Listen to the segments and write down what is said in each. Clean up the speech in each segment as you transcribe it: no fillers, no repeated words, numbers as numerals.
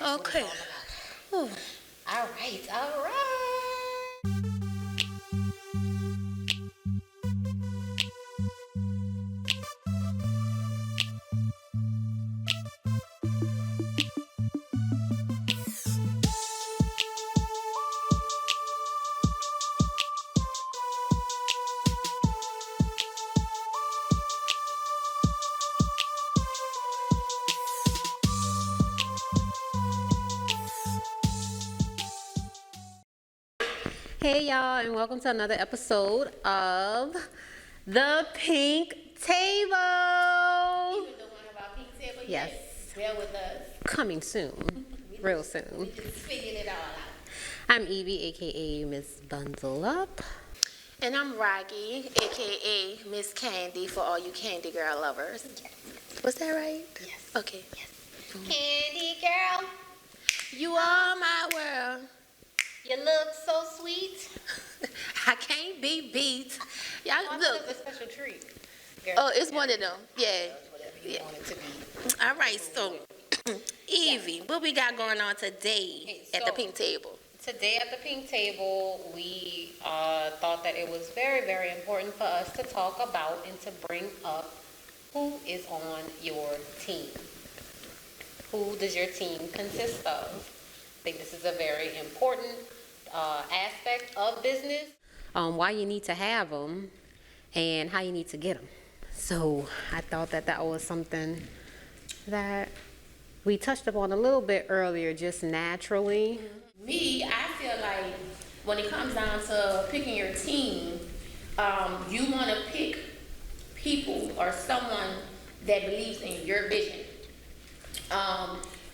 Okay. Ooh. All right, all right. Hey y'all, and welcome to another episode of The Pink Table. You were the one about Pink Table? Yes. Bear with us. Coming soon, real soon. We just figuring it all out. I'm Evie, aka Miss Bundle Up. And I'm Rockie, aka Miss Candi, for all you candy girl lovers. Yes. Was that right? Yes. Okay. Yes. Candy girl, you are my world. You look so sweet. I can't be beat. Y'all look. It's a special treat. Girl, Oh, it's one of them. Yeah. whatever you want it to be. All right. So, Evie, what we got going on today Okay, at the so- pink table? Today at the Pink Table, we thought that it was very, very important for us to talk about and to bring up who is on your team. Who does your team consist of? I think this is a very important aspect of business. Why you need to have them and how you need to get them. So I thought that that was something that we touched upon a little bit earlier, just naturally. Me, I feel like when it comes down to picking your team, you want to pick people or someone that believes in your vision.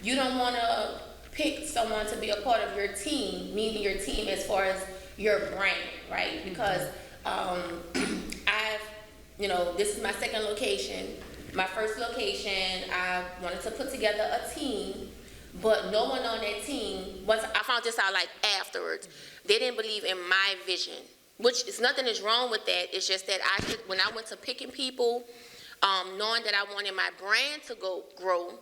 You don't want to pick someone to be a part of your team, meaning your team as far as your brand, right? Because this is my second location. My first location, I wanted to put together a team, but no one on that team, once I found this out like afterwards, they didn't believe in my vision, which is nothing is wrong with that. It's just that when I went to picking people, knowing that I wanted my brand to grow,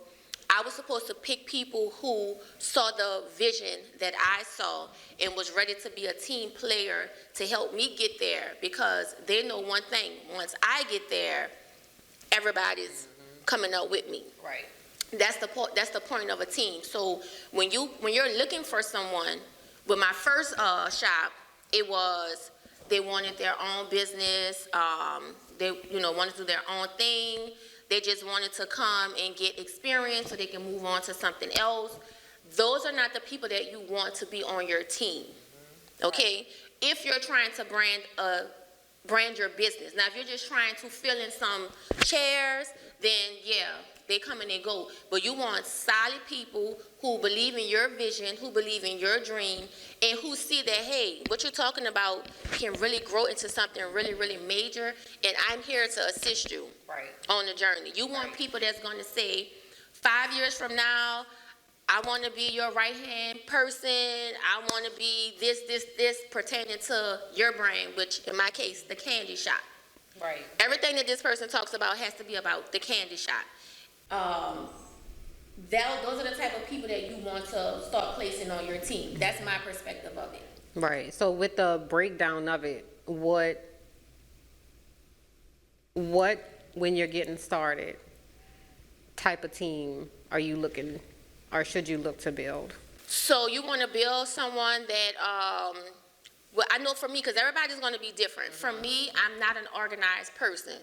I was supposed to pick people who saw the vision that I saw and was ready to be a team player to help me get there, because they know one thing: once I get there, everybody's coming up with me. Right. That's the point of a team. So when you're looking for someone, with my first shop, it was they wanted their own business. They wanted to do their own thing. They just wanted to come and get experience so they can move on to something else. Those are not the people that you want to be on your team. Okay? If you're trying to brand your business. Now, if you're just trying to fill in some chairs, then yeah, they come and they go. But you want solid people who believe in your vision, who believe in your dream, and who see that, hey, what you're talking about can really grow into something really, really major, and I'm here to assist you on the journey. You want people that's going to say, 5 years from now, I want to be your right-hand person. I want to be this pertaining to your brand, which in my case, the candy shop. Right. Everything that this person talks about has to be about the candy shop. Those are the type of people that you want to start placing on your team. That's my perspective of it. Right. So with the breakdown of it, what when you're getting started, type of team are you looking, or should you look to build? So you want to build someone that, well, I know for me, because everybody's going to be different. For me, I'm not an organized person.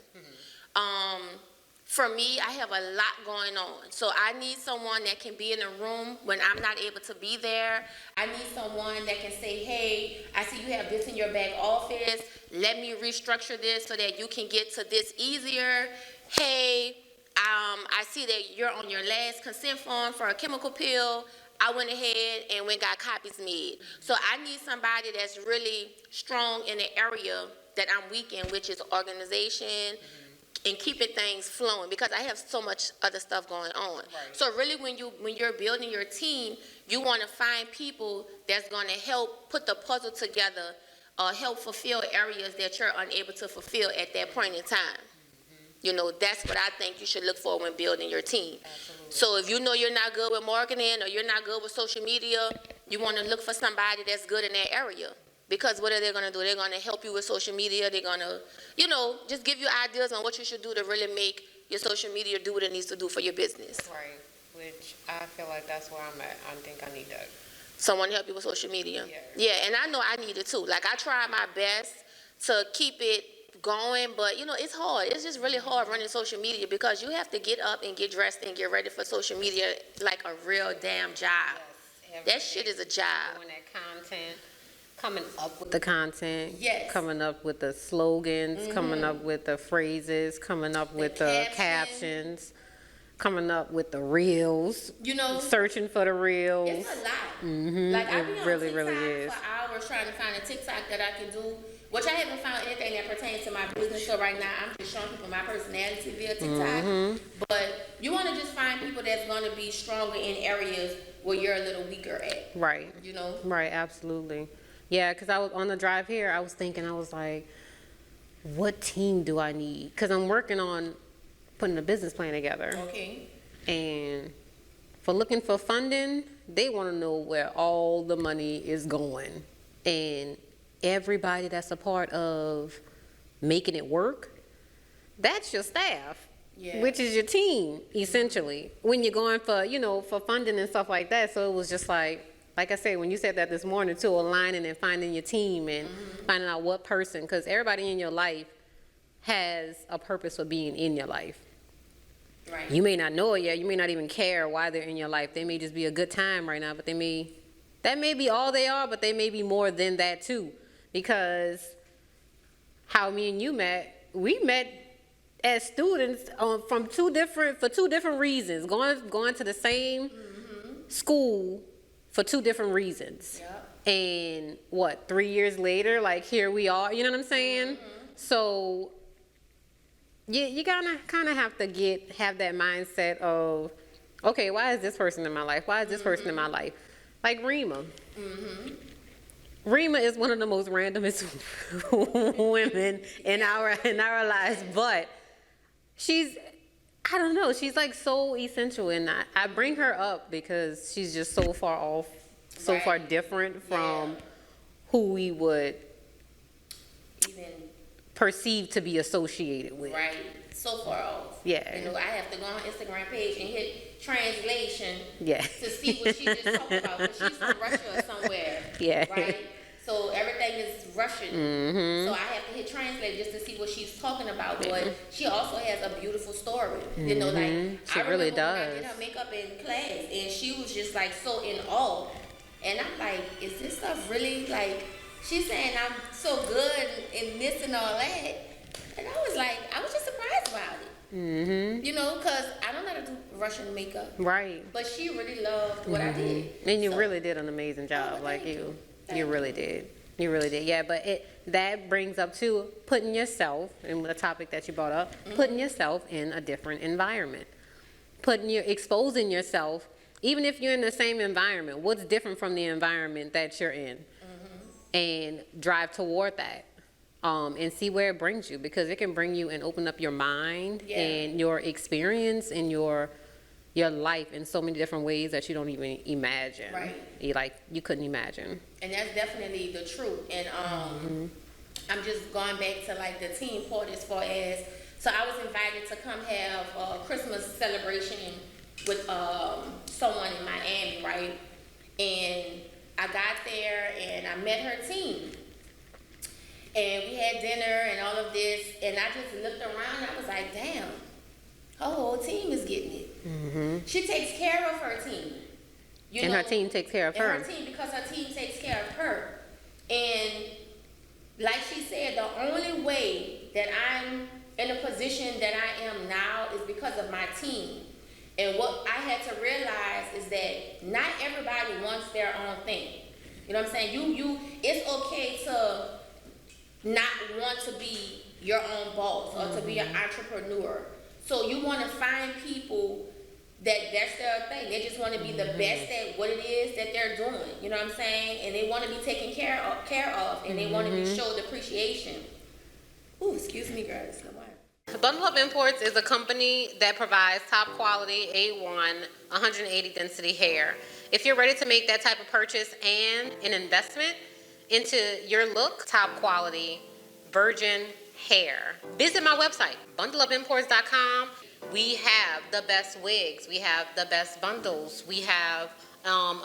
For me, I have a lot going on. So I need someone that can be in a room when I'm not able to be there. I need someone that can say, hey, I see you have this in your back office. Let me restructure this so that you can get to this easier. Hey, I see that you're on your last consent form for a chemical pill. I went ahead and got copies made. So I need somebody that's really strong in the area that I'm weak in, which is organization and keeping things flowing, because I have so much other stuff going on. Right. So really when you're building your team, you want to find people that's going to help put the puzzle together, help fulfill areas that you're unable to fulfill at that point in time. You know, that's what I think you should look for when building your team. Absolutely. So if you know you're not good with marketing or you're not good with social media, you want to look for somebody that's good in that area. Because what are they going to do? They're going to help you with social media. They're going to, you know, just give you ideas on what you should do to really make your social media do what it needs to do for your business. Right, which I feel like that's where I'm at. I think I need that. Someone to help you with social media. Yeah. Yeah, and I know I need it too. Like, I try my best to keep it going, but you know, it's hard. It's just really hard running social media because you have to get up and get dressed and get ready for social media like a real damn job. Yes, That shit is a job. doing that content, coming up with The content, Yes. coming up with the slogans, coming up with the phrases, coming up with the captions, coming up with the reels, You know, searching for the reels. it's a lot. Mhm, Like, I it be on really, TikTok really is. for hours trying to find a TikTok that I can do, which I haven't found anything that pertains to my business. So right now, I'm just showing people my personality via TikTok. Mm-hmm. But you want to just find people that's going to be stronger in areas where you're a little weaker at. Right. You know. Right, absolutely. Yeah, because I was on the drive here, I was thinking, I was like, what team do I need? Because I'm working on putting a business plan together. Okay. And for looking for funding, they want to know where all the money is going. And everybody that's a part of making it work, that's your staff, Yeah. which is your team, essentially, when you're going for, you know, for funding and stuff like that. So it was just like I said, when you said that this morning too, aligning and finding your team and finding out what person, because everybody in your life has a purpose for being in your life. Right. You may not know it yet. You may not even care why they're in your life. They may just be a good time right now, but that may be all they are, but they may be more than that too. Because how me and you met, we met as students for two different reasons. Going to the same school for two different reasons. Yep. And what, 3 years later, like here we are, you know what I'm saying? So you gotta kind of have to have that mindset of, okay, why is this person in my life? Why is this person in my life? Like Rima. Rima is one of the most randomest women in our lives, but she's, I don't know, she's like so essential, and I bring her up because she's just so far off, so far different from who we would Even perceive to be associated with. right. So far off. Yeah. You know, I have to go on her Instagram page and hit translation Yeah. to see what she just talked about. Because she's from Russia or somewhere. Yeah. Right? So everything is Russian. So I have to hit translate just to see what she's talking about. But she also has a beautiful story. You know, like, She I really remember when I does. did her makeup in class, and she was just like so in awe. And I'm like, is this stuff really like, she's saying I'm so good in this and all that. And I was just surprised about it. You know, because I don't know how to do Russian makeup. Right. But she really loved what I did. And you So- really did an amazing job. Oh, like thank you you. really did. You really did. Yeah, but that brings up too, putting yourself, and the topic that you brought up, putting yourself in a different environment. Exposing yourself, even if you're in the same environment, what's different from the environment that you're in? And drive toward that. And see where it brings you, because it can bring you and open up your mind and your experience and your life in so many different ways that you don't even imagine. Right. You couldn't imagine. And that's definitely the truth. And I'm just going back to like the team part as far as, so I was invited to come have a Christmas celebration with someone in Miami, right? And I got there and I met her team. And we had dinner and all of this, and I just looked around and I was like, damn, her whole team is getting it. She takes care of her team. You And know, her team takes care of and her. her team, because her team takes care of her. And like she said, the only way that I'm in the position that I am now is because of my team. And what I had to realize is that not everybody wants their own thing. You know what I'm saying? It's okay to not want to be your own boss or to be an entrepreneur. So you want to find people that's their thing. They just want to be the best at what it is that they're doing. You know what I'm saying? And they want to be taken care of, and they want to be showed appreciation. Ooh, excuse me, girl. It's the wine. Bundle Up Imports is a company that provides top quality A1 180 density hair. If you're ready to make that type of purchase and an investment into your look, top quality virgin hair, visit my website, bundleupimports.com. We have the best wigs, we have the best bundles, we have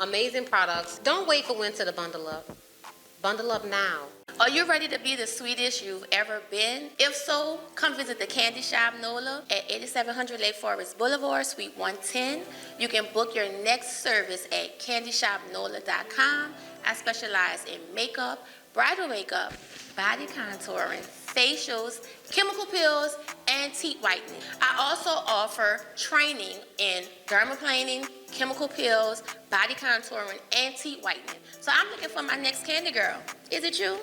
amazing products. Don't wait for winter to bundle up. Bundle up now. Are you ready to be the sweetest you've ever been? If so, come visit the Candy Shop Nola at 8700 Lake Forest Boulevard, Suite 110. You can book your next service at candyshopnola.com. I specialize in makeup, bridal makeup, body contouring, facials, chemical peels, and teeth whitening. I also offer training in dermaplaning, chemical peels, body contouring, and teeth whitening. So I'm looking for my next candy girl. Is it you?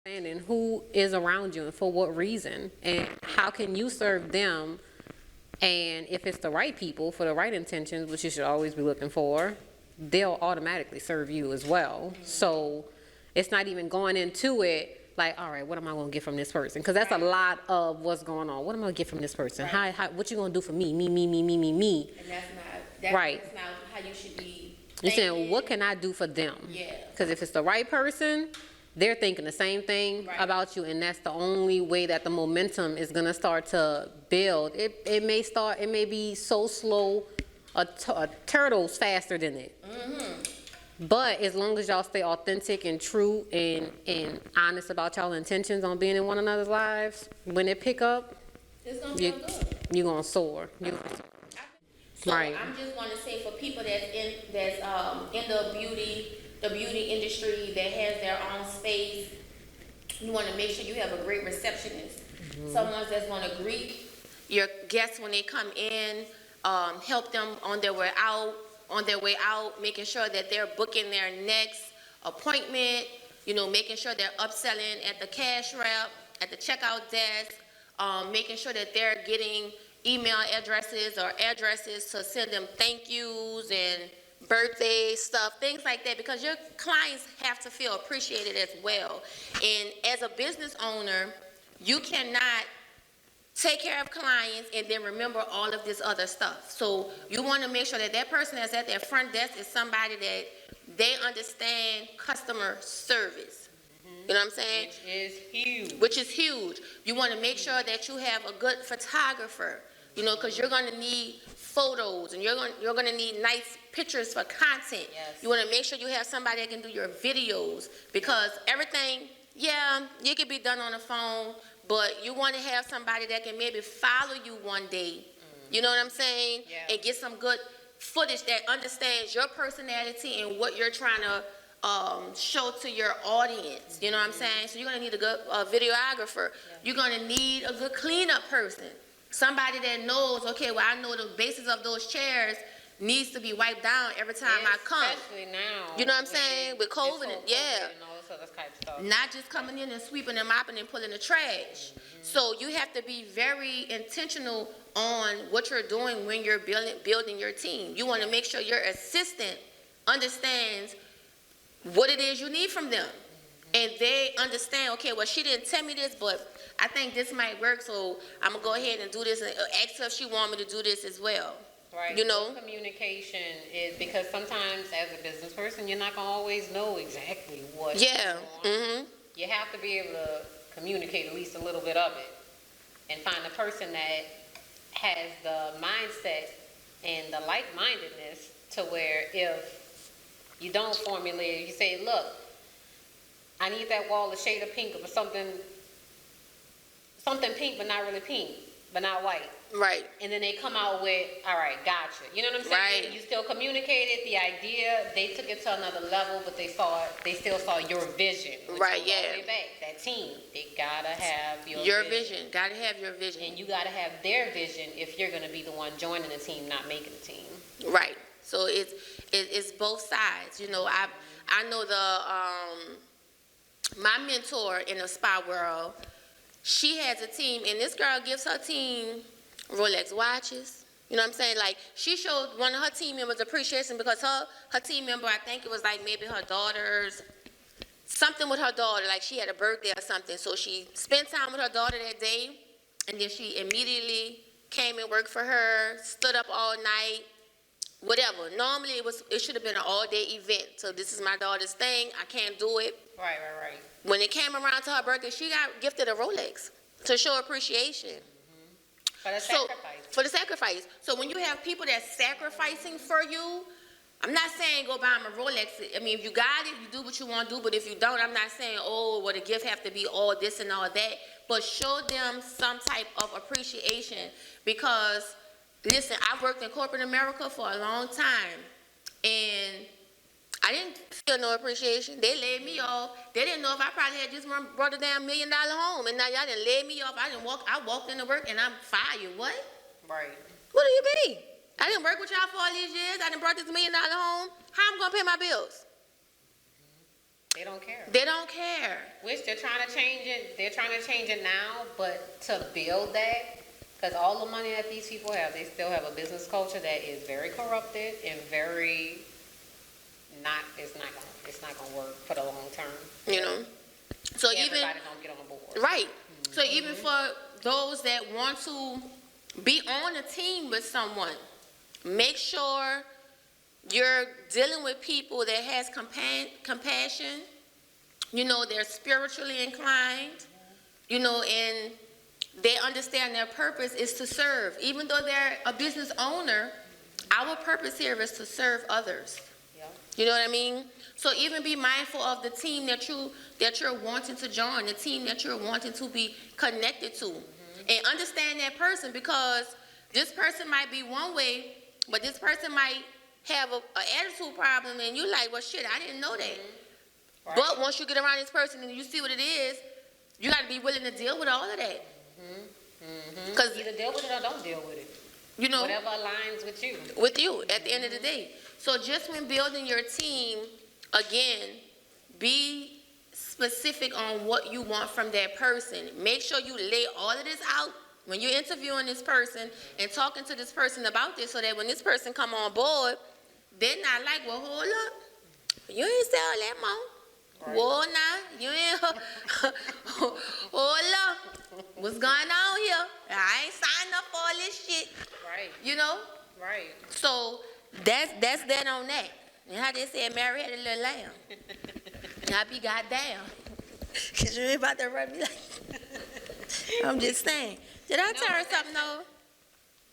And who is around you and for what reason, and how can you serve them, and if it's the right people for the right intentions, which you should always be looking for, they'll automatically serve you as well. So it's not even going into it like, all right, what am I going to get from this person? Because that's a lot of what's going on. What am I going to get from this person? How what you going to do for me? Me. And that's Right. not how you should be. You're saying, well, what can I do for them? Yeah. Because if it's the right person, they're thinking the same thing about you, and that's the only way that the momentum is gonna start to build. It may be so slow, a turtle's faster than it. But as long as y'all stay authentic and true and honest about y'all intentions on being in one another's lives, when it pick up, It's gonna feel good. you're gonna soar. So Right. I'm just want to say for people that's in the beauty industry that has their own space, you want to make sure you have a great receptionist, someone that's going to greet your guests when they come in, help them on their way out, making sure that they're booking their next appointment, making sure they're upselling at the cash wrap, at the checkout desk, making sure that they're getting email addresses or addresses to send them thank yous and birthday stuff, things like that, because your clients have to feel appreciated as well. And as a business owner, you cannot take care of clients and then remember all of this other stuff. So you want to make sure that that person that's at their front desk is somebody that they understand customer service. You know what I'm saying? Which is huge. You want to make sure that you have a good photographer, because you're going to need photos and you're going to need nice pictures for content. Yes. You want to make sure you have somebody that can do your videos, because everything, it can be done on the phone, but you want to have somebody that can maybe follow you one day. You know what I'm saying? Yeah. And get some good footage that understands your personality and what you're trying to show to your audience. You know what I'm saying? So you're going to need a good videographer. You're going to need a good cleanup person. Somebody that knows, okay, well, I know the bases of those chairs needs to be wiped down every time I come. Especially now. You know what I'm saying? With COVID, and all this other type of stuff. not just coming in and sweeping and mopping and pulling the trash. So you have to be very intentional on what you're doing when you're building your team. You want to make sure your assistant understands what it is you need from them. And they understand, okay, well, she didn't tell me this, but I think this might work, so I'm going to go ahead and do this and ask her if she want me to do this as well. Right. You know? Good communication is, because sometimes as a business person, you're not going to always know exactly what Yeah. on. You have to be able to communicate at least a little bit of it and find a person that has the mindset and the like-mindedness to where if you don't formulate, you say, look, I need that wall a shade of pink or something pink but not really pink, but not white. Right. And then they come out with, all right, gotcha. You know what I'm saying? Right. You still communicated the idea. They took it to another level, but they still saw your vision. Which Right, goes yeah. all the way back. That team, they gotta have Your vision. Got to have your vision. And you gotta have their vision if you're gonna be the one joining the team, not making the team. Right. So it's both sides. You know, I know my mentor in the spa world, she has a team, and this girl gives her team Rolex watches. You know what I'm saying? Like, she showed one of her team members appreciation because her team member, I think it was like maybe her daughter's, something with her daughter, like she had a birthday or something. So she spent time with her daughter that day, and then she immediately came and worked for her, stood up all night, whatever. Normally it should have been an all-day event. So this is my daughter's thing. I can't do it. Right. When it came around to her birthday, she got gifted a Rolex to show appreciation. For the sacrifice. For the sacrifice. So when you have people that's sacrificing for you, I'm not saying go buy them a Rolex. I mean, if you got it, you do what you want to do. But if you don't, I'm not saying, oh, well, the gift have to be all this and all that. But show them some type of appreciation. Because, listen, I worked in corporate America for a long time. And I didn't feel no appreciation. They laid me off. They didn't know if I probably had just brought a damn $1 million home. And now y'all done laid me off. I walked into work and I'm fired. What? Right. What do you mean? I didn't work with y'all for all these years. I done brought this $1 million home. How I'm gonna pay my bills? They don't care. They don't care. Which they're trying to change it. They're trying to change it now, but to build that, because all the money that these people have, they still have a business culture that is very corrupted and very not. It's not gonna work for the long term. You know. So Everybody even don't get on board. right. So even for those that want to be on a team with someone, make sure you're dealing with people that has compassion. You know, they're spiritually inclined. You know, and they understand their purpose is to serve. Even though they're a business owner, our purpose here is to serve others. Yeah. You know what I mean? So even be mindful of the team that you're wanting to join, the team that you're wanting to be connected to. And understand that person, because this person might be one way, but this person might have an attitude problem, and you're like, well, shit, I didn't know that. Right. But once you get around this person and you see what it is, you got to be willing to deal with all of that. Because Either deal with it or don't deal with it. you know, Whatever aligns with you. with you at the end of the day. So just when building your team, again, be specific on what you want from that person. Make sure you lay all of this out when you're interviewing this person and talking to this person about this, so that when this person come on board, they're not like, well, hold up, you ain't sell that more. Right. Whoa, nah, you ain't, hold up, what's going on here? I ain't signed up for all this shit, Right. you know? Right. So that's that on that. And how they said Mary had a little lamb. And I be goddamn. Because you ain't about to run me like I'm just saying. Did I tell her something? No?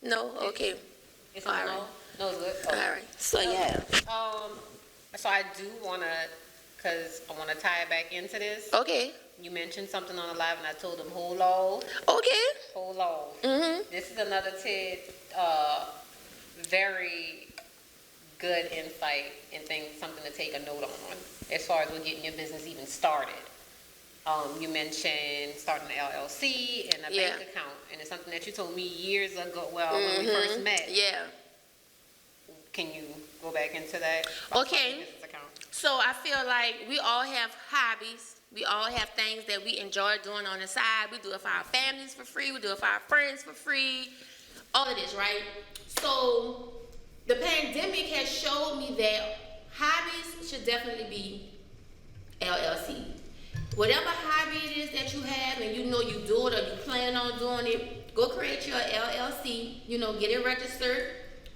No? Okay. It's All all right. right. No, it's good. Oh. All right. So, yeah. So I do want to, because I want to tie it back into this. Okay. You mentioned something on the live, and I told them, hold on. Okay. Hold on. Mm-hmm. This is another very good insight and something to take a note on as far as with getting your business even started. You mentioned starting an LLC and a bank account, and it's something that you told me years ago, when we first met. Yeah. Can you go back into that? Okay. So I feel like we all have hobbies. We all have things that we enjoy doing on the side. We do it for our families for free. We do it for our friends for free. All of this, right? So the pandemic has showed me that hobbies should definitely be LLC. Whatever hobby it is that you have and you know you do it or you plan on doing it, go create your LLC, you know, get it registered,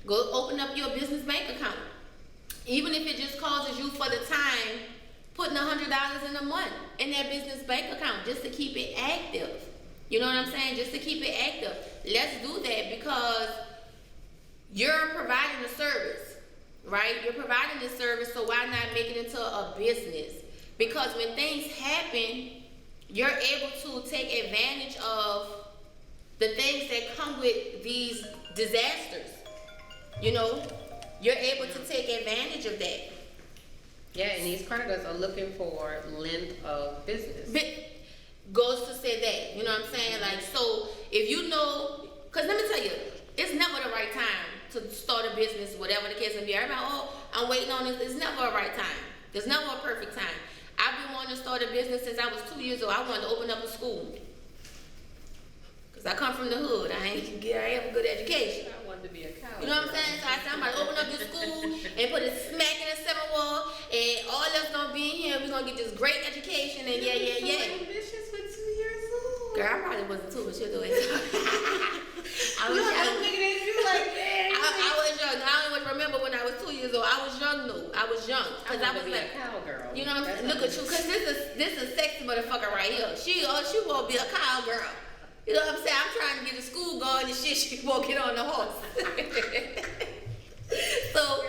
go open up your business bank account. Even if it just causes you for the time putting $100 in a month in that business bank account just to keep it active. You know what I'm saying? Just to keep it active. Let's do that, because you're providing a service, right? You're providing this service, so why not make it into a business? Because when things happen, you're able to take advantage of the things that come with these disasters. You know, you're able to take advantage of that. Yeah, and these creditors are looking for length of business. But goes to say that, you know what I'm saying? Like, so if you know, because let me tell you, it's never the right time to start a business, whatever the case may be. Everybody, oh, I'm waiting on this. It's never a right time. There's never a perfect time. I've been wanting to start a business since I was 2 years old. I wanted to open up a school. Because I come from the hood. I have a good education. I wanted to be a cow. You know what I'm saying? So I said, I'm about to open up this school and put it smack in the 7th wall, and all of us gonna be in here. We're gonna get this great education, and yeah. ambitious for 2 years old. Girl, I probably wasn't 2, but she'll do it. I was young. I'm looking at you like that. I was young. I don't even remember when I was 2 years old. I was young, though. I was young. Because I was like, a cowgirl. you know what I'm saying? Look at you. Because this is sexy motherfucker right here. She won't be a cowgirl. You know what I'm saying? I'm trying to get to school going and shit. She won't get on the horse. So,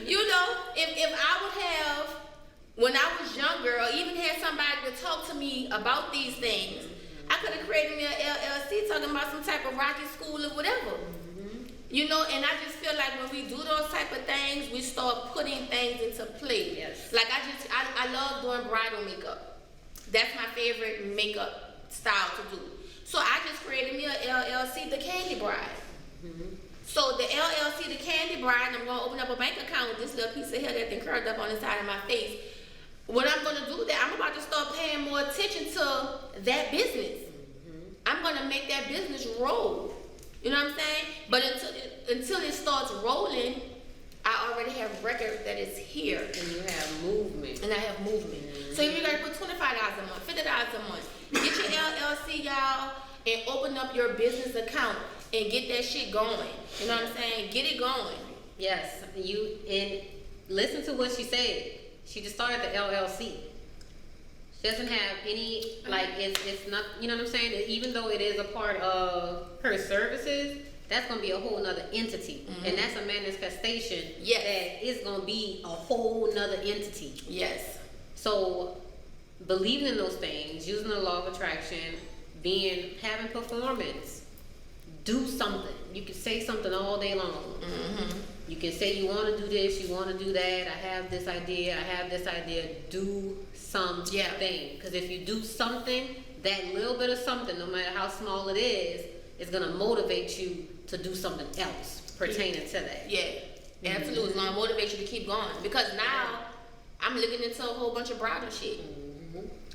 you know, if I would have, when I was younger, or even had somebody to talk to me about these things, I could have created me an LLC talking about some type of Rocky school or whatever. You know, and I just feel like when we do those type of things, we start putting things into play. Yes. Like I love doing bridal makeup. That's my favorite makeup style to do. So I just created me a LLC, the Candi Bride. So the LLC, the Candi Bride, I'm gonna open up a bank account with this little piece of hair that's been curled up on the side of my face. When I'm gonna do that, I'm about to start paying more attention to that business. I'm gonna make that business roll. You know what I'm saying? But until it starts rolling, I already have record that it's here. And you have movement. And I have movement. So if you gotta put $25 a month, $50 a month, get your LLC, y'all, and open up your business account and get that shit going. You know what I'm saying? Get it going. Yes, and listen to what she said. She just started the LLC. She doesn't have any, like, it's not, you know what I'm saying? Even though it is a part of her services, that's going to be a whole nother entity. And that's a manifestation that is going to be a whole nother entity. Yes. So, believing in those things, using the law of attraction, having performance, do something. You can say something all day long. You can say you want to do this, you want to do that. I have this idea. Do something. Because if you do something, that little bit of something, no matter how small it is going to motivate you to do something else pertaining to that. Yeah, absolutely. It's going to motivate you to keep going. Because now I'm looking into a whole bunch of bridal shit.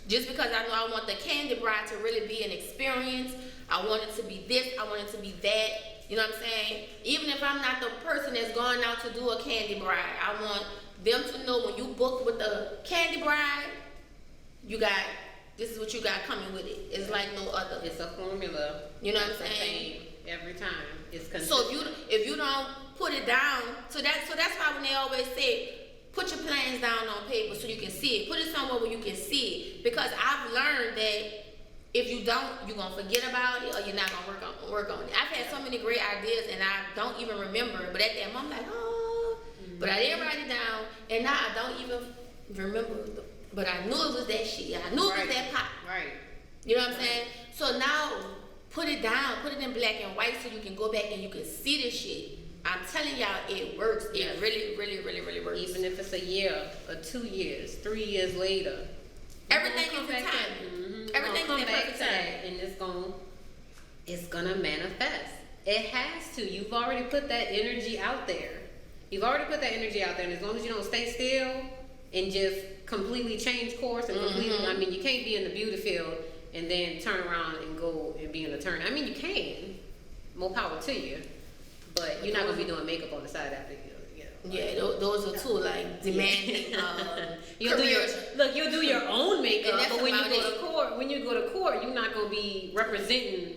Just because I know I want the Candi Bride to really be an experience. I want it to be this. I want it to be that. You know what I'm saying? Even if I'm not the person that's going out to do a Candi Bride, I want them to know when you book with the Candi Bride, this is what you got coming with it. It's like no other. It's a formula. You know what I'm saying? Every time. It's consistent. So if you don't put it down, so that's why when they always say, put your plans down on paper so you can see it. Put it somewhere where you can see it. Because I've learned that if you don't, you're gonna forget about it, or you're not gonna work on it. I've had so many great ideas and I don't even remember. But at that moment, I'm like, oh. But I didn't write it down, and now I don't even remember. But I knew it was that shit. I knew it was that pop. Right. You know what I'm saying? So now, put it down, put it in black and white so you can go back and you can see this shit. I'm telling y'all, it works. It really, really, really, really works. Even if it's a year, or 2 years, 3 years later. Everything is in time. Everything is in perfect time. And it's gonna manifest. It has to. You've already put that energy out there. And as long as you don't stay still and just completely change course and completely, I mean, you can't be in the beauty field and then turn around and go and be an attorney. I mean, you can. More power to you. But you're not gonna be doing makeup on the side after Yeah, those are two like demanding you'll do your own makeup, but when you go to court, you're not gonna be representing.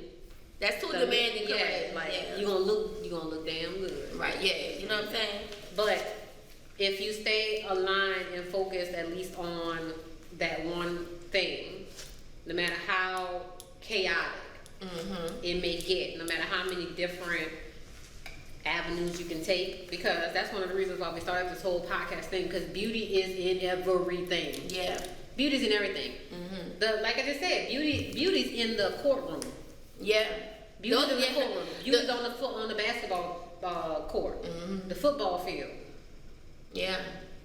That's too demanding. You're gonna look damn good. Right. Yeah. You know what I'm saying? But if you stay aligned and focused at least on that one thing, no matter how chaotic it may get, no matter how many different avenues you can take, because that's one of the reasons why we started this whole podcast thing, because beauty is in everything. Yeah. Beauty's in everything. Like I just said, beauty's in the courtroom. Yeah. Beauty's in the courtroom. Beauty's on the basketball court. The football field. Yeah.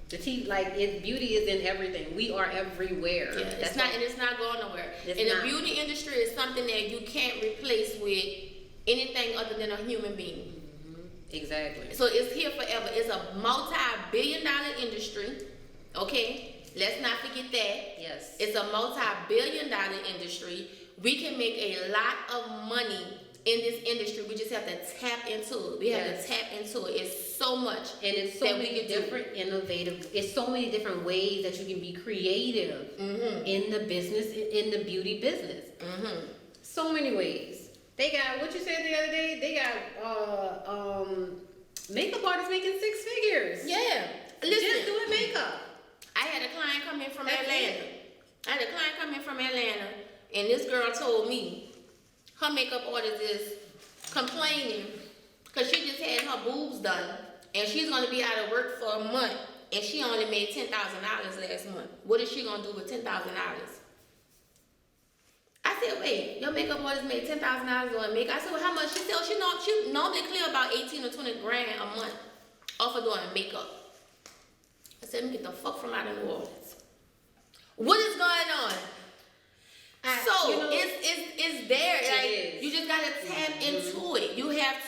Beauty is in everything. We are everywhere. Yeah. It's not going nowhere. The beauty industry is something that you can't replace with anything other than a human being. Exactly. So it's here forever. It's a multi-billion-dollar industry. Okay? Let's not forget that. Yes. It's a multi-billion-dollar industry. We can make a lot of money in this industry. We just have to tap into it. We have to tap into it. It's so much. And it's so many different innovative, it's so many different ways that you can be creative in the business, in the beauty business. So many ways. They got, what you said the other day, they got makeup artists making 6 figures. Yeah. Listen, Just doing makeup. I had a client come in from That's Atlanta. And this girl told me her makeup artist is complaining because she just had her boobs done and she's going to be out of work for a month and she only made $10,000 last month. What is she going to do with $10,000? I said, wait, your makeup artist made $10,000 doing makeup. I said, well, how much? She said, she normally clear about 18 or 20 grand a month off of doing makeup. I said, let me get the fuck from out of New Orleans. What is going on? It's there. Like, you just gotta tap into it. You have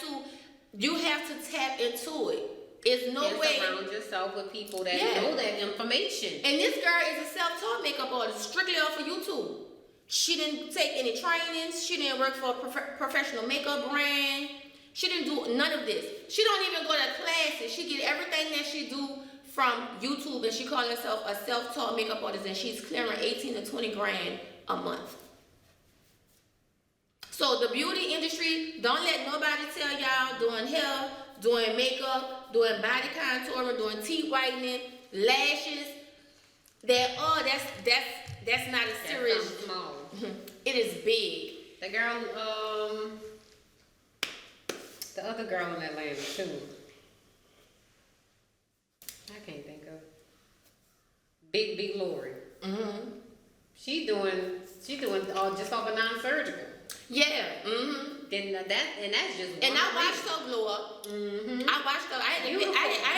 to tap into it. It's no way. Surround yourself with people that know that information. And this girl is a self-taught makeup artist, strictly off of YouTube. She didn't take any trainings. She didn't work for a professional makeup brand. She didn't do none of this. She don't even go to classes. She get everything that she do from YouTube, and she calls herself a self-taught makeup artist, and she's clearing 18 to 20 grand a month. So the beauty industry, don't let nobody tell y'all doing hair, doing makeup, doing body contouring, doing teeth whitening, lashes, that's not a serious. That's small. It is big. The girl, the other girl in Atlanta too. I can't think of. Big Lori. Mm-hmm. She doing just off a non-surgical. Yeah. Mm-hmm. Then that's just. And I watched her glow up. Mm-hmm. I watched her. I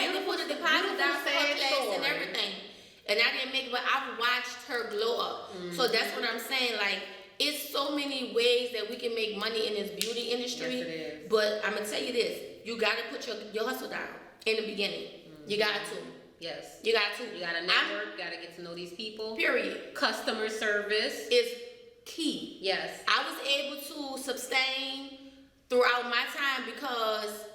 had to put a deposit down for her class and everything. And I didn't make it, but I've watched her glow up. Mm-hmm. So that's what I'm saying. Like, it's so many ways that we can make money in this beauty industry. Yes, it is. But I'm gonna tell you this: you gotta put your hustle down in the beginning. Mm-hmm. You got to. Yes. You got to. You gotta network. You gotta get to know these people. Period. Customer service is key. Yes. I was able to sustain throughout my time because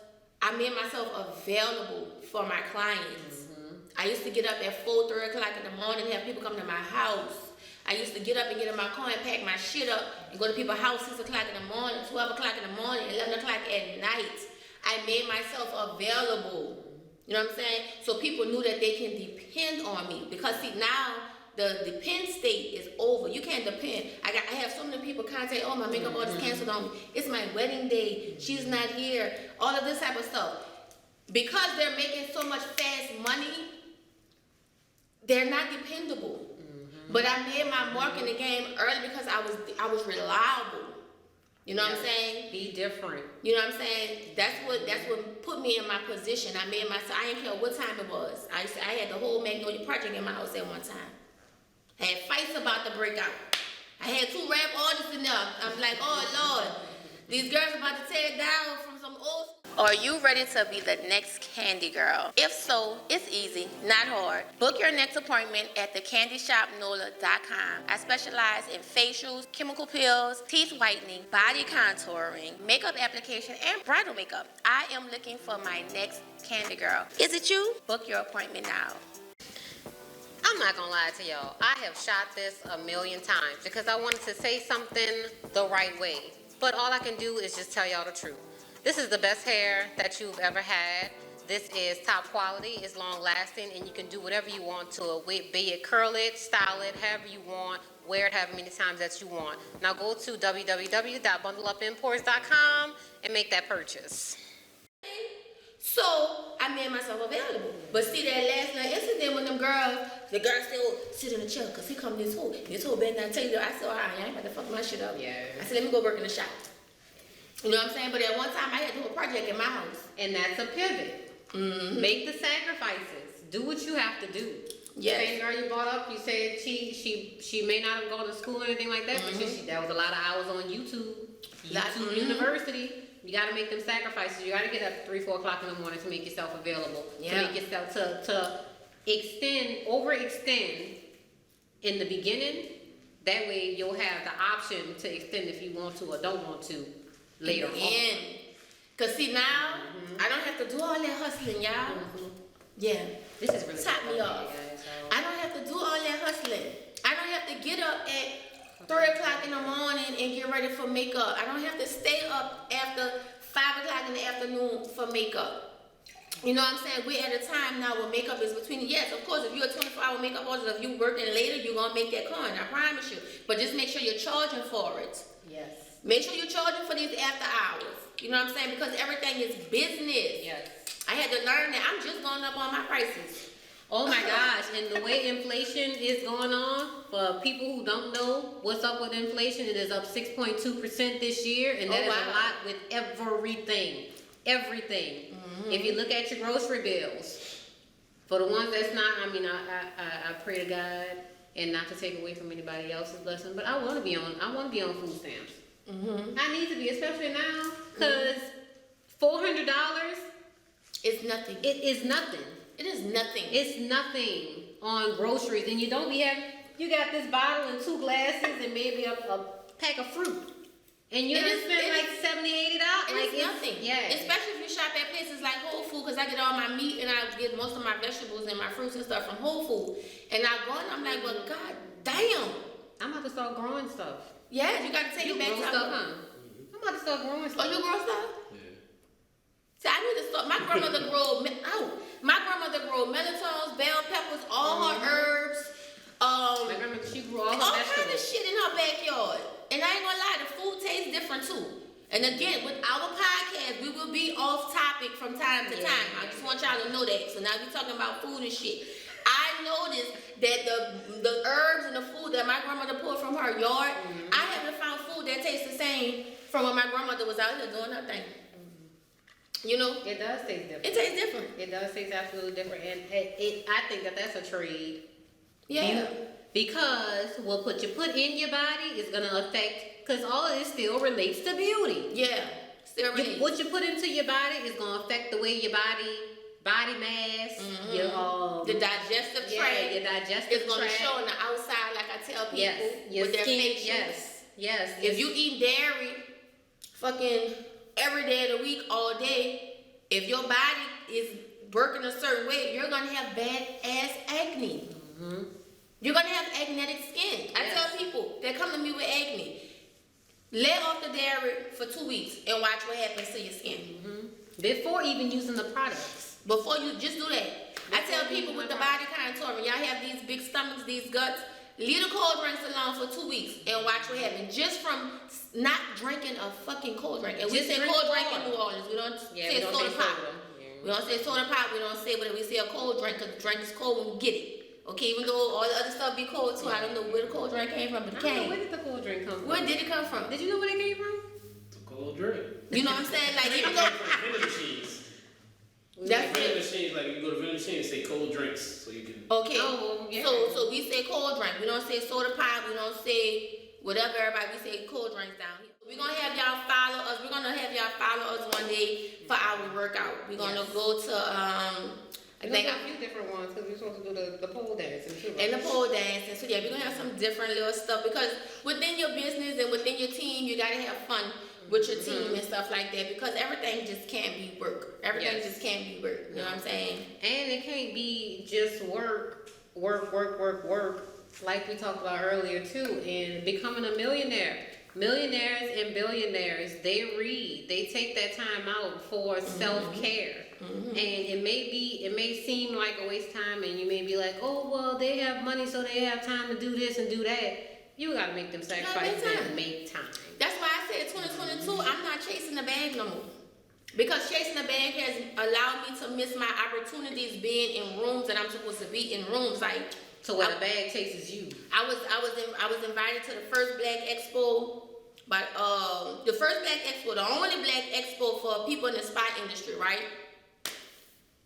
I made myself available for my clients. I used to get up at 4:30 o'clock in the morning and have people come to my house. I used to get up and get in my car and pack my shit up and go to people's house 6 o'clock in the morning, 12 o'clock in the morning, 11 o'clock at night. I made myself available. You know what I'm saying? So people knew that they can depend on me. Because see, now the depend state is over. You can't depend. I have so many people contact, oh, my makeup artist canceled on me. It's my wedding day. She's not here. All of this type of stuff. Because they're making so much fast money, they're not dependable. Mm-hmm. But I made my mark in the game early because I was reliable. You know what I'm saying? Be different. You know what I'm saying? That's what put me in my position. I made myself. I didn't care what time it was. I had the whole Magnolia Project in my house at one time. I had fights about to break out. I had 2 rap artists in there. I'm like, oh Lord, these girls about to tear it down from some old. Are you ready to be the next Candi girl? If so, it's easy, not hard. Book your next appointment at thecandishopnola.com. I specialize in facials, chemical peels, teeth whitening, body contouring, makeup application, and bridal makeup. I am looking for my next Candi girl. Is it you? Book your appointment now. I'm not gonna lie to y'all. I have shot this a million times because I wanted to say something the right way. But all I can do is just tell y'all the truth. This is the best hair that you've ever had. This is top quality, it's long lasting, and you can do whatever you want to it with, be it curl it, style it, however you want, wear it however many times that you want. Now go to www.bundleupimports.com and make that purchase. So I made myself available. But see that last night incident with them girls, the girl said, oh, sit in the chair, because here come this hoe. This hoe better not tell you. I said, all right, I ain't about to fuck my shit up. Yeah. I said, let me go work in the shop. You know what I'm saying? But at one time, I had to do a project in my house. And that's a pivot. Mm-hmm. Make the sacrifices. Do what you have to do. Yes. Same girl you brought up, you said she may not have gone to school or anything like that, but that was a lot of hours on YouTube. YouTube University. You got to make them sacrifices. You got to get up 3, 4 o'clock in the morning to make yourself available. Yeah. To make yourself to overextend in the beginning. That way you'll have the option to extend if you want to or don't want to later on. Cause see now, I don't have to do all that hustling, y'all. Yeah. This is really top me off. I don't have to do all that hustling. I don't have to get up at 3 o'clock in the morning and get ready for makeup. I don't have to stay up after 5 o'clock in the afternoon for makeup. You know what I'm saying? We're at a time now where makeup is between, yes, of course, if you're a 24-hour makeup artist, if you're working later, you're going to make that coin, I promise you. But just make sure you're charging for it. Yes. Make sure you're charging for these after hours. You know what I'm saying? Because everything is business. Yes. I had to learn that. I'm just going up on my prices. Oh my gosh, and the way inflation is going on, for people who don't know what's up with inflation, it is up 6.2% this year, and that is a lot with everything. Everything. If you look at your grocery bills, for the ones that's not, I mean, I pray to God and not to take away from anybody else's blessing, but I want to be on food stamps. I need to be, especially now, because $400 It's nothing. it is nothing. It is nothing. It's nothing on groceries, and you don't be having, you got this bottle and 2 glasses and maybe a pack of fruit. And you done spend like $70, $80. It's nothing. Yeah. Especially if you shop at places like Whole Foods, because I get all my meat and I get most of my vegetables and my fruits and stuff from Whole Foods. And I go and I'm like, well, God damn. I'm about to start growing stuff. Yeah, you got to take You it back grow to stuff, huh? I'm about to start growing stuff. Oh, you grow stuff? Yeah. See, I need to start. My grandmother my grandmother grew melatones, bell peppers, all her herbs. My grandma, she grew all her All kind of vegetables. shit in her backyard. And I ain't gonna lie, the food tastes different too. And again, with our podcast, we will be off topic from time to time. I just want y'all to know that. So now we're talking about food and shit. I noticed that the herbs and the food that my grandmother pulled from her yard, I haven't found food that tastes the same from when my grandmother was out here doing her thing. You know? It does taste different. It tastes different. It does taste absolutely different, and I think that's a trade. Yeah. Because what you put in your body is gonna affect, because all of this still relates to beauty. Yeah. Still really. What you put into your body is gonna affect the way your body mass, your the digestive tract your digestive is gonna tract. show on the outside, like I tell people, Yes, your with their skin. facials. Yes. If you eat dairy, fucking every day of the week, all day, if your body is working a certain way, you're gonna have bad ass acne. You're gonna have acnetic skin. I Yes. tell people that come to me with acne, lay off the dairy for 2 weeks and watch what happens to your skin. Before even using the products. Before you just do that. I tell people with the body contour, when y'all have these big stomachs, these guts, leave the cold drinks alone for 2 weeks and watch what happens. Just from not drinking a fucking cold drink. And we Just say drink cold drink in water. New Orleans. We don't Yeah, say we don't soda say pop. soda. Yeah. We don't say soda pop. We don't say whatever. We say a cold drink because the drink is cold when we get it. Okay, even though all the other stuff be cold too. I don't know where the cold drink came from, but it I don't know, came. where did the cold drink come from? Where did it come from? Did you know where it came from? It's a cold drink. You know what I'm saying? Like even It though came from vending machines. that's Vending it. machines, like you go to vending machines, say cold drinks, so you can. Okay. Oh, yeah. So we say cold drink. We don't say soda pop. We don't say whatever everybody. We say cold drinks down here. We're gonna have y'all follow us. We're gonna have y'all follow us one day for our workout. We're gonna go to I think a few different ones because we're supposed to do the pole dancing too. Right? and the pole dancing. So yeah, we're gonna have some different little stuff because within your business and within your team, you gotta have fun with your team and stuff like that because everything just can't be work. Everything Yes. just can't be work. You know what I'm saying? And it can't be just work, like we talked about earlier too, and becoming a millionaire. Millionaires and billionaires, they read, they take that time out for self-care. And it may seem like a waste of time and you may be like, oh, well, they have money so they have time to do this and do that. You gotta make them sacrifices and make time. That's why I said 2022, I'm not chasing the bag no more. Because chasing the bag has allowed me to miss my opportunities being in rooms that I'm supposed to be in rooms. Like, So where the bag chases you. I was invited to the first Black Expo, but the first Black Expo, the only Black Expo for people in the spa industry, right?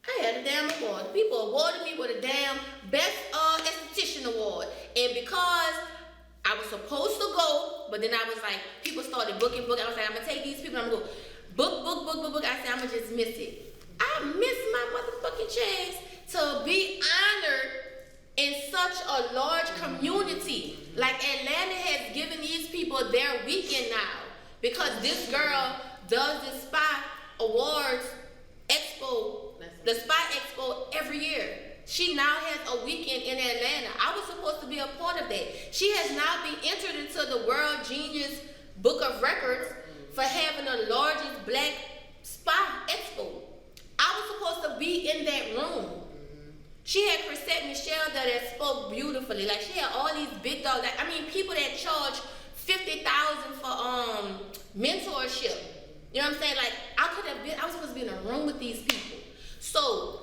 I had a damn award. People awarded me with a damn best esthetician award, and because I was supposed to go, but then I was like, people started booking. I was like, I'm gonna take these people. I'm gonna go book. I said, I'm gonna just miss it. I missed my motherfucking chance to be honored in such a large community. Like Atlanta has given these people their weekend now because this girl does this spa awards expo, the spa expo every year. She now has a weekend in Atlanta. I was supposed to be a part of that. She has now been entered into the World Genius Book of Records for having the largest black spa expo. I was supposed to be in that room. She had Chrisette Michelle that spoke beautifully. Like, she had all these big dogs. Like, I mean, people that charge $50,000 for mentorship. You know what I'm saying? Like, I was supposed to be in a room with these people. So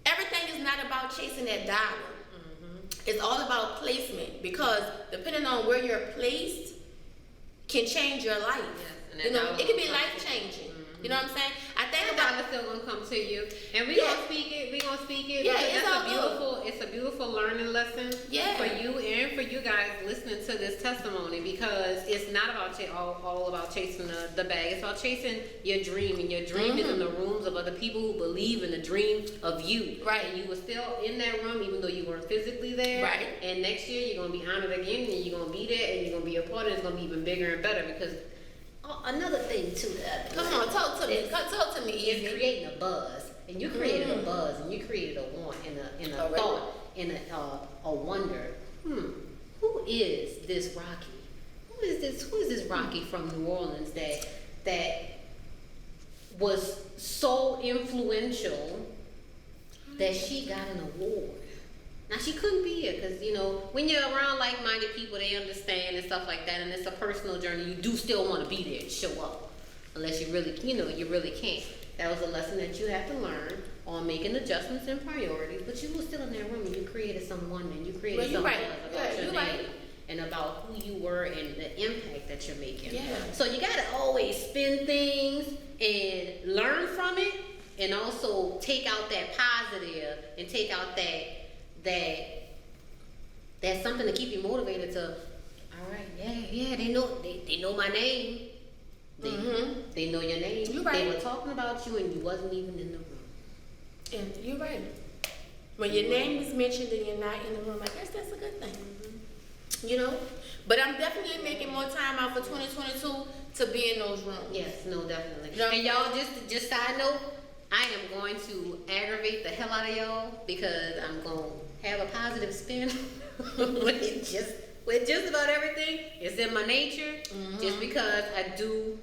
everything is not about chasing that dollar. It's all about placement, because depending on where you're placed can change your life. Yes, You know, it can be life changing. You know what I'm saying? I think That about dollar still gonna come to you, and we Yeah. gonna speak it. We gonna speak it. Yeah, because it's all good. It's a beautiful learning lesson Yeah. for you and for you guys listening to this testimony, because it's not about all about chasing the bag. It's about chasing your dream, and your dream is in the rooms of other people who believe in the dream of you. Right. And you were still in that room, even though you weren't physically there. Right. And next year you're gonna be honored again, and you're gonna be there, and you're gonna be a part, and it's gonna be even bigger and better, because. Another thing too that come on, talk to me. Talk to me, is Evie. creating a buzz, and you created a buzz, and you created a want, and a thought, and a wonder. Who is this Rocky? Who is this Rocky from New Orleans that was so influential that she got an award? Now, she couldn't be here because, you know, when you're around like-minded people, they understand and stuff like that, and it's a personal journey. You do still want to be there and show up, unless you really, you really can't. That was a lesson that you have to learn on making adjustments and priorities, but you were still in that room, and you created some wonder, and you created some buzz about your name and about who you were and the impact that you're making. Yeah. So you got to always spin things and learn from it, and also take out that positive and take out that's something to keep you motivated to. All right, yeah, they know my name. They know your name. You're right. They were talking about you, and you wasn't even in the room. And you're right. When your name is mentioned and you're not in the room, I guess that's a good thing. You know? But I'm definitely making more time out for 2022 to be in those rooms. Yes, no, definitely. No. And y'all, just side note, I am going to aggravate the hell out of y'all, because I'm going to have a positive spin with just about everything. It's in my nature, just because I do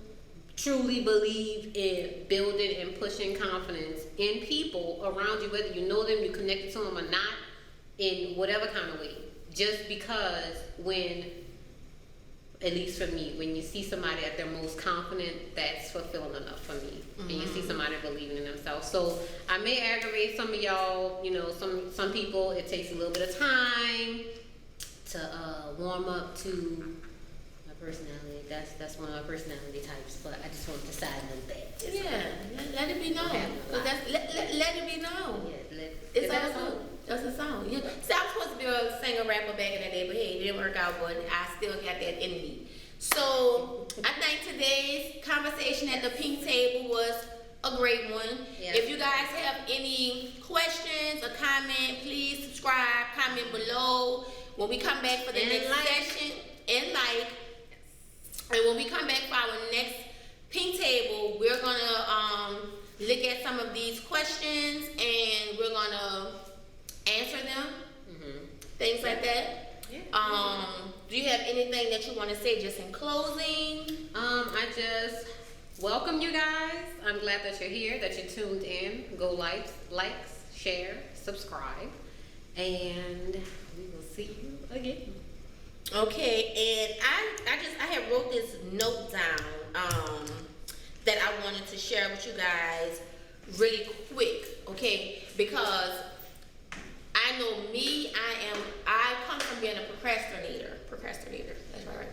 truly believe in building and pushing confidence in people around you, whether you know them, you connected to them or not, in whatever kind of way. Just because at least for me, when you see somebody at their most confident, that's fulfilling enough for me. And you see somebody believing in themselves. So I may aggravate some of y'all, you know, some people, it takes a little bit of time to warm up to my personality. That's one of my personality types, but I just want to side note that. Yeah, let it be known. Let it be known. Yeah, It's all good. That's a song. Yeah. See, I was supposed to be a singer rapper back in the day, but hey, it didn't work out. But I still got that in me. So I think today's conversation at the pink table was a great one. Yeah. If you guys have any questions or comment, please subscribe, comment below. When we come back for the next session, and and when we come back for our next pink table, we're gonna look at some of these questions, and we're gonna answer them, things like that. Yeah. Do you have anything that you want to say just in closing? I just welcome you guys. I'm glad that you're here, that you tuned in. Go likes, share, subscribe, and we will see you again. Okay, and I had wrote this note down that I wanted to share with you guys really quick, okay? Because I know me, I come from being a procrastinator, that's right.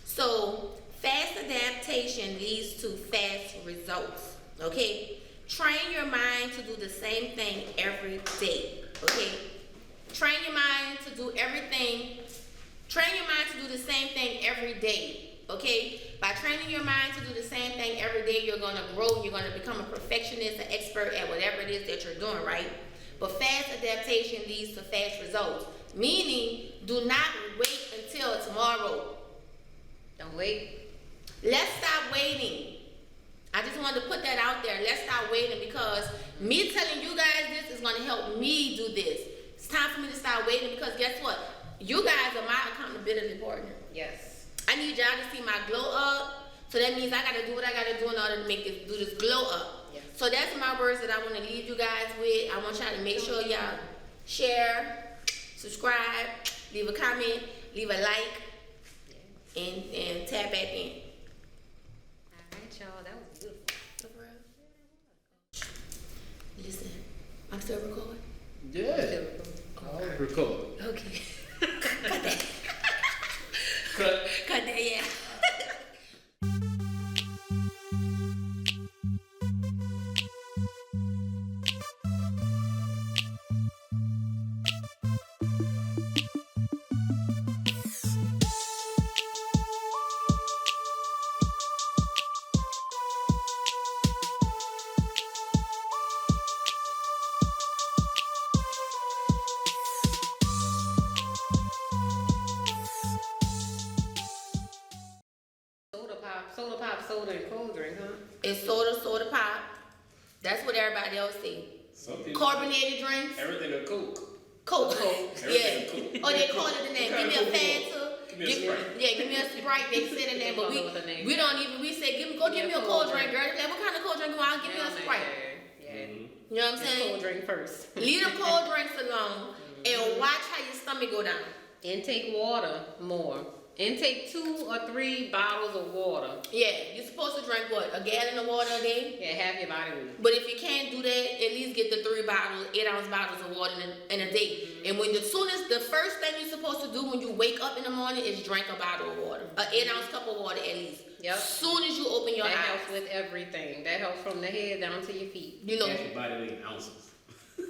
So, fast adaptation leads to fast results, okay? Train your mind to do the same thing every day, okay? Train your mind to do the same thing every day, okay? By training your mind to do the same thing every day, you're gonna grow, you're gonna become a perfectionist, an expert at whatever it is that you're doing, right? But fast adaptation leads to fast results, meaning do not wait until tomorrow. Don't wait. Let's stop waiting. I just wanted to put that out there. Let's stop waiting, because me telling you guys this is going to help me do this. time for me to start waiting because guess what? You guys are my accountability partner. Yes. I need y'all to see my glow up. So that means I gotta do what I gotta do in order to do this glow up. Yes. So that's my words that I want to leave you guys with. I want y'all to make sure y'all share, subscribe, leave a comment, leave a like, and tap back in. All right, y'all. That was beautiful. Listen, I'm still recording. Yeah. I'll record. Okay. Cut that. Cut. Cut that, yeah. Soda and cold drink, huh? It's soda pop. That's what everybody else say. Some people. Carbonated drinks. Everything a Coke. Coke. Everything Yeah. a Coke. Oh, they call it the name. Give me a Fanta. Give me a Sprite. Yeah, give me a Sprite. They say the name, but we don't even. We say, give me a cold drink, girl. Like, what kind of cold drink you want? Give me a Sprite. Yeah. You know what I'm saying? Cold drink first. Leave them cold drinks alone and watch how your stomach go down. Intake water more. Intake 2 or 3 bottles of water. Yeah, you're supposed to drink what? A gallon of water a day? Yeah, half your body weight. But if you can't do that, at least get the 3 bottles, 8-ounce bottles of water in a day. And when the first thing you're supposed to do when you wake up in the morning is drink a bottle of water, an 8-ounce cup of water at least. Yep. Soon as you open your That eyes. helps with everything. That helps from the head down to your feet. You know. Half your body weight in ounces.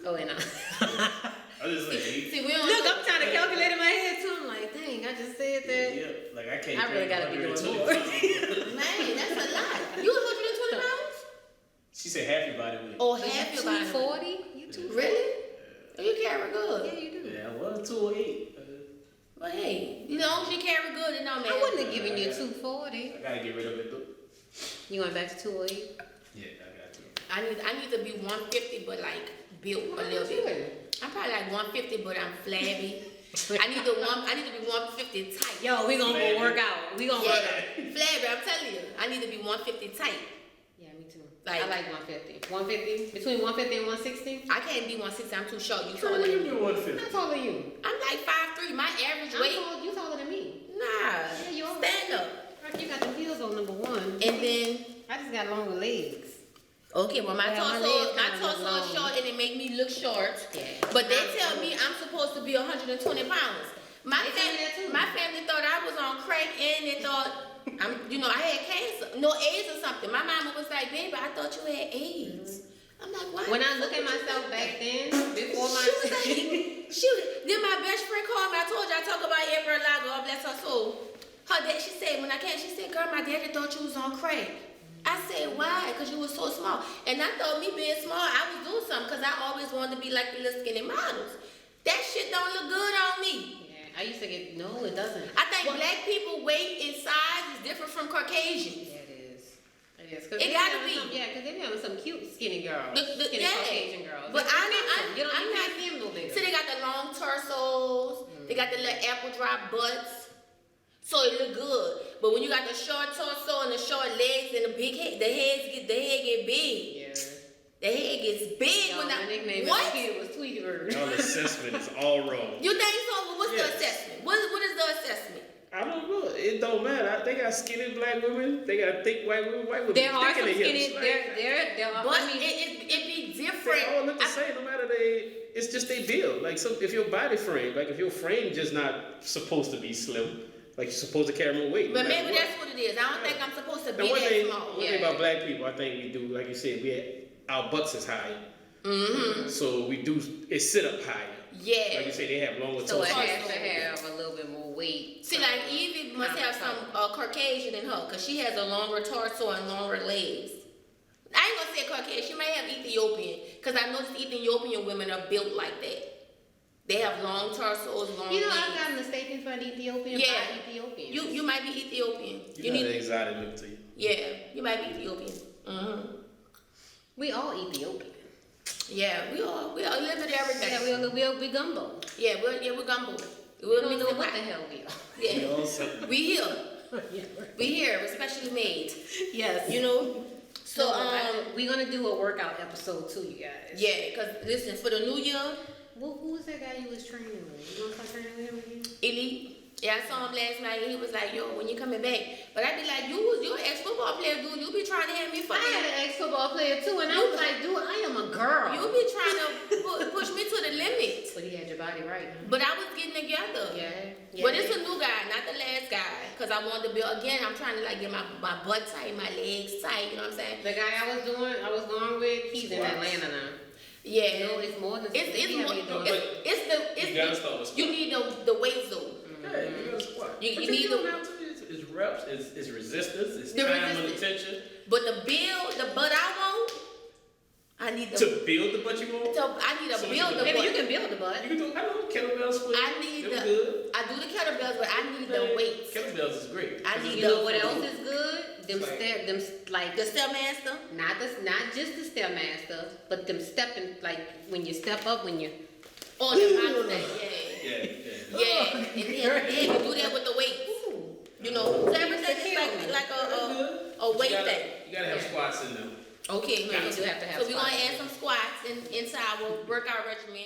Oh, and I just like, See, we don't look, I'm trying to calculate in my head too. I'm like, dang, I just said that. yeah, like I can't. I really drink gotta be doing 120 more. pounds. Man, that's a lot. You was 120 pounds? She said half your body weight. Oh, half your body. 240? You 240? Really? You carry good. Yeah, you do. Yeah, well, 208. But hey, as long as you carry good, it don't matter. I wouldn't have given you 240. I gotta get rid of it though. You went back to 208? Yeah, I got to. I need to be 150, but like built a little bit. I'm probably like 150, but I'm flabby. I need to be 150 tight. Yo, we gonna go work out. We gonna work out. Flabby. I'm telling you, I need to be 150 tight. Yeah, me too. Like- I like 150. 150? Between 150 and 160? I can't be 160. I'm too short. You Girl, taller what you than me. do 150? How tall are you? I'm like 5'3". My average weight. You taller than me. Nah. Yeah, you are. Stand up. You got the heels on, number one. And then. I just got longer legs. Okay, well my Yeah, my torso legs kinda look is long. short and it make me look short. Yeah. But they tell me I'm supposed to be 120 pounds. My They tell me that too. family thought I was on crack and they thought I had cancer, no AIDS or something. My mama was like, baby, I thought you had AIDS. I'm like, why? When I look at myself back then, before my... She was like, then my best friend called me. I told you I talk about Amber a lot, God bless her soul. Her dad, she said, when I came, she said, girl, my daddy thought you was on crack. I said, why? Because you was so small. And I thought me being small, I was doing something because I always wanted to be like the little skinny models. That shit don't look good on me. Yeah, I used to get... No, it doesn't. I think black people weight and size is different from Caucasians. Yeah, it is. It gotta be. Yeah, because they be having some cute skinny girls. Yeah. Skinny Caucasian girls. But I'm not see them no bigger. See, they got the long torsos. They got the little apple drop butts. So it look good. But when you got the short torso and the short legs and the big head, the head get big. Yeah. The head gets big when My nickname what? as a kid was Tweety Bird. Y'all assessment is all wrong. You think so? Well, what's the Yes. assessment? What is the assessment? I don't know. It don't matter. They got skinny black women. They got thick white women. White women. There are thick some in the skinny... hips. Like, There are... But I mean, it be they different. all look the same. No matter it's just they build. Like if your body frame, like if your frame just not supposed to be slim, like you're supposed to carry more weight. But no matter maybe what. that's what it is. I don't think I'm supposed to be Now, one that thing small. about black people, I think we do, like you said, our butts is high. Mm-hmm. So we do it sit up higher. Yeah. Like you say, they have longer so torsos. it has to have a little bit more weight. See, like Evie must have some Caucasian in her, cause she has a longer torso and longer legs. I ain't gonna say Caucasian. She may have Ethiopian, cause I noticed Ethiopian women are built like that. They have long torsos, long You know, legs. I've gotten mistaken for an Ethiopian. Yeah. By Ethiopian. You might be Ethiopian. You got an exotic look to you. Yeah, you might be Ethiopian. Mm-hmm. We all Ethiopian. Yeah, we all a little bit of everything. Yeah, we gumbo. Yeah, we're gumbo. We We'll don't mix know it what right. the hell we are. Yeah, we here. We here, especially made. Yes. You know. So we're gonna do a workout episode too, you guys. yeah, cause listen, for the new year, Well, who was that guy you was training with? You gonna start training with him again? Elite. Yeah, I saw him last night. And he was like, "Yo, when you coming back?" But I be like, "You're an ex-football player, dude. You be trying to have me I fucking. had an ex-football player too, and I was like, dude, I am a girl. You be trying to push me to the limit." But he had your body right, huh? But I was getting together. Yeah. But it's a new guy, not the last guy. Cause I wanted to build again. I'm trying to like get my butt tight, my legs tight. You know what I'm saying? The guy I was going with, he's in Atlanta now. Yeah. No, it's more than It's more. You gotta start with You need the weight zone. Yeah, you gotta squat. You But need don't the- have to. It's reps, it's resistance, it's The time and resistance. attention. But the butt I want, I need the. To build the butt you want. I need to So build the Maybe you butt. can build the butt. You can do, I know, kettlebell split. I need Them the. good. I do the kettlebells, but I need the Man, weights. Kettlebells is great. I need You know what else is good? Them like The Stairmaster. not just the stairmaster, but them stepping like when you step up when you. On the mindset, Yeah. yeah. And then you do that with the weights. You know, so everything is like a weight thing. You gotta have squats in them. Okay, Yeah, you do have to have so we're gonna squats. add some squats into our workout regimen.